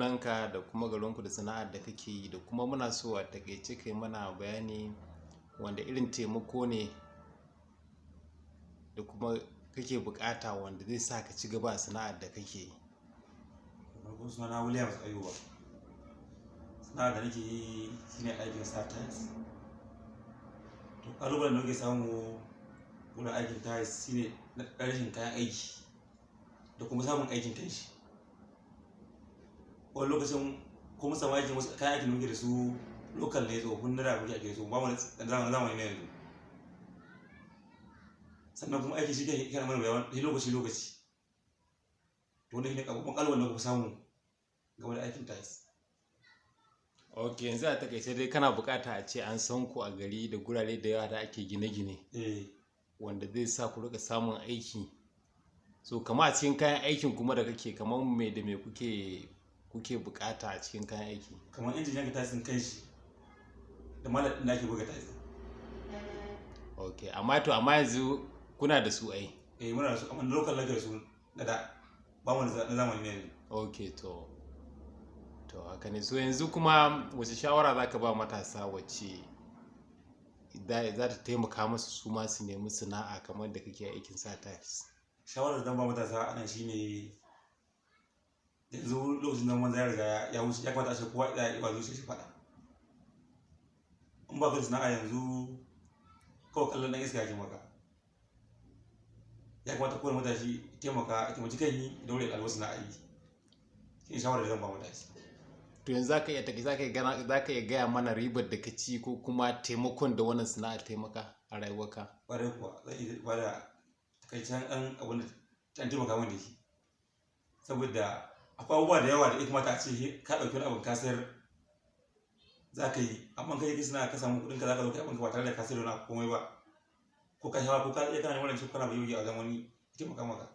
sunanka da kuma garinku da sana'ar da kake yi, da kuma muna so a takaice kai mana bayani wanda irin taimako ne da kuma kake bukata wanda zai sa ka ci gaba a sana'ar da kake yi. Sunana Williams Ayuba. Sana'ar da nake yi shine aikin sa tiles. To ƙalubalen da muke samu wurin aikin tiles shine na rashin kayan aiki da kuma samun aikin kanshi. Wani lokacin ko mu samu aikin wasu kayan aikin da muke da su local ne, tsofaffin na da muke ake so, ba mu da zamani na yanzu. Sannan kuma aiki shi ke kana mana bayan lokaci. To wannan shine ƙalubalen da muka samu game da aikin tiles. Ok, yanzu a takaice dai kana bukata a ce an san ku a gari da gurare da yawa da ake gine-gine wanda zai sa ku rika samun aiki. So kama a cikin kayan aikin kuma da kake, kamar me da me kuke bukata a cikin kayan aiki? Kamar injin yanka tiles kai shi da malam ɗin da ake buga tiles. Ok, amma yanzu kuna da su ai? Muna da su, amma local nake da su da ba mu na zamani ne. Ok, to haka ne. So yanzu kuma wace shawara za ka ba matasa wacce za ta taimaka musu su ma su nemi sana'a kamar da kake aikin sa tiles? Shawarar da zan ba matasa anan shine yanzu lokacin da manzo ya riga ya wuce, ya kamata a ce kowa ya yi zuciya shi faɗa. In ba ka da sana'a yanzu kawai kallon ɗan iska ya ke maka. Ya kamata kowane matashi ya taimaki kan yi da wuri ɗalibai sana'a yi. Shi ne shawarar da zan ba matashi. To yanzu za ka iya gaya mana ribar da ka ci ko kuma taimakon da wannan sana'ar taimaka a rayuwarka? Ƙwarai kuwa zan iya ba da takaitaccen ɗan abin da ta taimaka min da shi. Saboda akwai abubuwa da yawa da ya kamata a ce ka ɗauki wani abin ka sayar za ka yi, amma kai kai sana'a ka samu kuɗinka za ka zo kai abinka ba tare da ka sayar da wani komai ba. Ko ka shawa ko ka iya kana neman kana bai a wajen wani ya taimaka maka.